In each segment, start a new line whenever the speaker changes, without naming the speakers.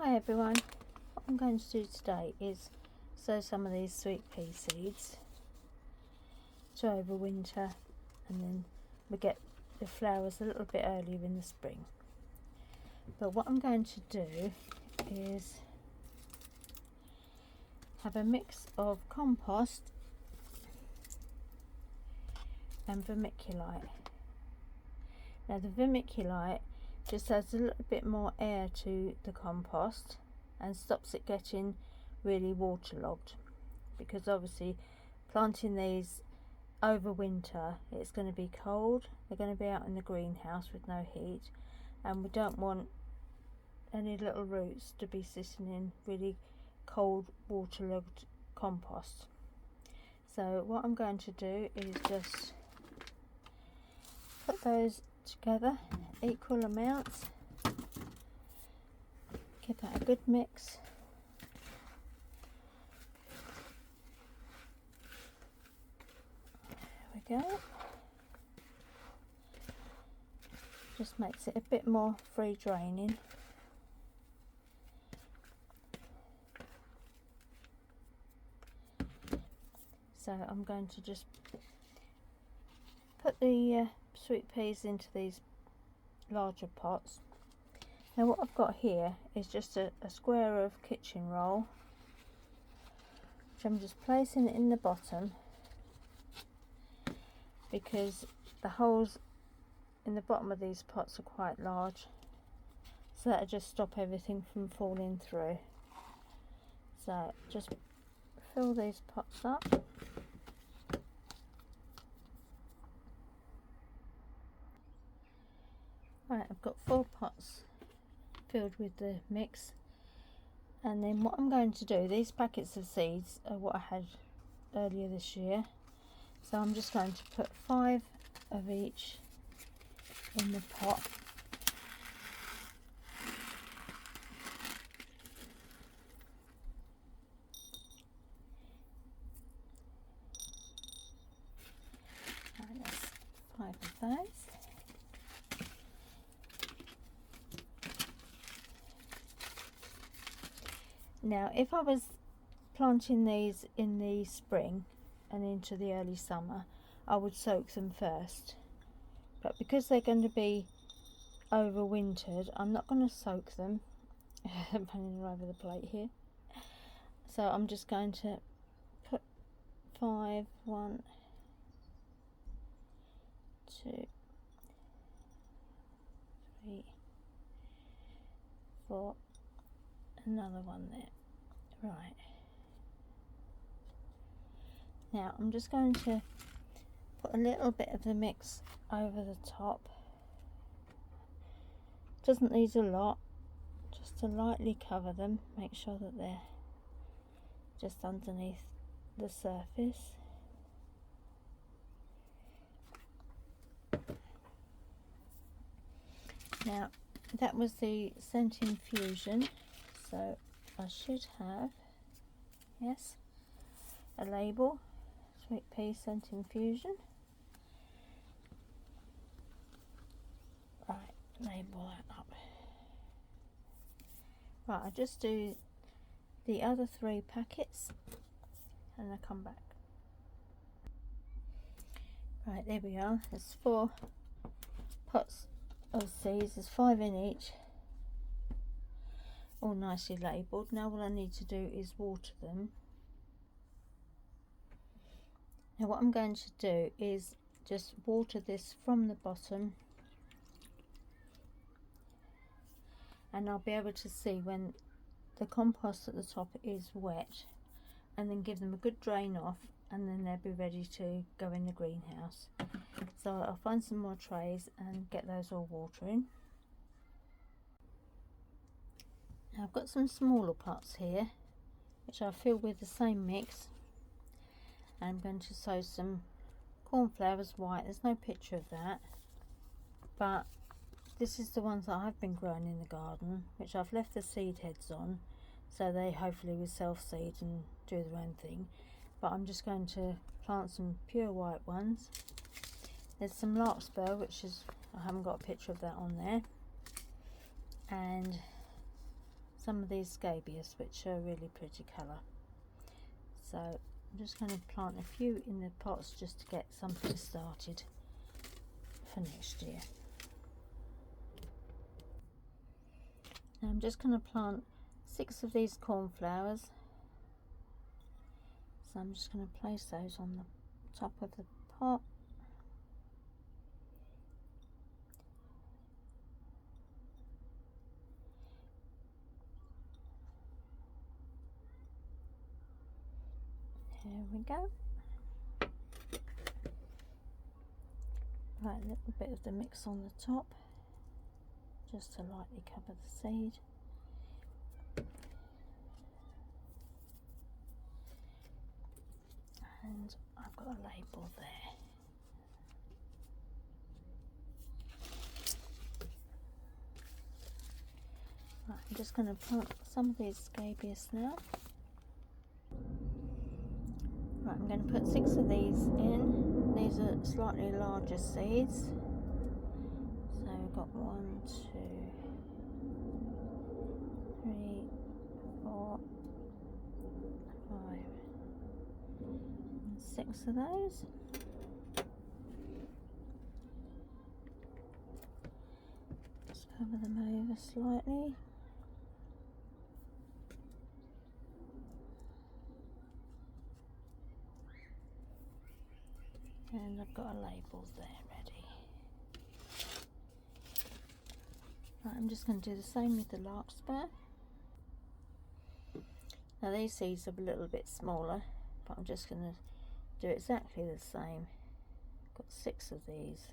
Hi everyone, what I'm going to do today is sow some of these sweet pea seeds to overwinter, and then we get the flowers a little bit earlier in the spring. But what I'm going to do is have a mix of compost and vermiculite. Now the vermiculite just adds a little bit more air to the compost and stops it getting really waterlogged, because obviously planting these over winter, it's going to be cold, they're going to be out in the greenhouse with no heat, and we don't want any little roots to be sitting in really cold waterlogged compost. So what I'm going to do is just put those together, equal amounts, give that a good mix. There we go. Just makes it a bit more free draining. So I'm going to just put the sweet peas into these larger pots. Now what I've got here is just a square of kitchen roll, which I'm just placing it in the bottom, because the holes in the bottom of these pots are quite large, so that'll just stop everything from falling through. So just fill these pots up. Right, I've got 4 pots filled with the mix, and then what I'm going to do, these packets of seeds are what I had earlier this year, so I'm just going to put 5 of each in the pot. Right, that's 5 of those. Now if I was planting these in the spring and into the early summer, I would soak them first, but because they're going to be overwintered, I'm not going to soak them. I'm running all over the plate here, so I'm just going to put 5, 1, 2, 3, 4, another one there. Right, now I'm just going to put a little bit of the mix over the top. Doesn't need a lot, just to lightly cover them, make sure that they're just underneath the surface. Now that was the scent infusion, so I should have, yes, a label, sweet pea scent infusion. Right, label that up. Right, I just do the other 3 packets and I come back. Right, there we are, there's 4 pots of seeds, there's 5 in each, all nicely labelled. Now all I need to do is water them. Now what I'm going to do is just water this from the bottom, and I'll be able to see when the compost at the top is wet, and then give them a good drain off, and then they'll be ready to go in the greenhouse. So I'll find some more trays and get those all watering. Now I've got some smaller pots here which I'll fill with the same mix. I'm going to sow some cornflowers white. There's no picture of that, but this is the ones that I've been growing in the garden, which I've left the seed heads on, so they hopefully will self-seed and do their own thing. But I'm just going to plant some pure white ones. There's some larkspur, which is, I haven't got a picture of that on there, and some of these scabious, which are a really pretty colour. So I'm just going to plant a few in the pots just to get something started for next year. Now I'm just going to plant 6 of these cornflowers. So I'm just going to place those on the top of the pot. There we go. Right, a little bit of the mix on the top, just to lightly cover the seed. And I've got a label there. Right, I'm just going to plant some of these scabious now. Right, I'm going to put 6 of these in. These are slightly larger seeds. So we've got 1, 2, 3, 4, 5, and 6 of those. Just cover them over slightly. And I've got a label there ready. Right, I'm just going to do the same with the larkspur. Now these seeds are a little bit smaller, but I'm just going to do exactly the same. I've got 6 of these.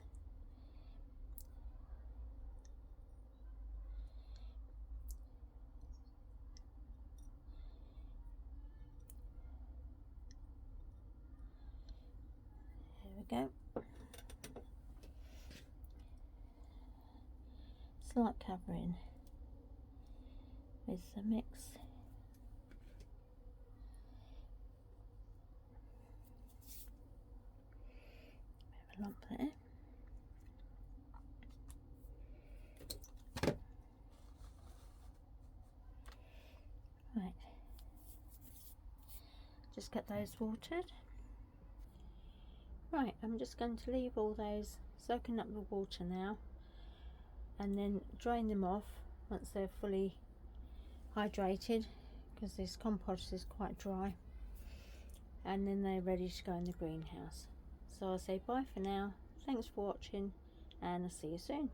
There we go. Slight covering with the mix. Bit of a lump there. Right. Just get those watered. Right, I'm just going to leave all those soaking up the water now, and then drain them off once they're fully hydrated, because this compost is quite dry, and then they're ready to go in the greenhouse. So I'll say bye for now, thanks for watching, and I'll see you soon.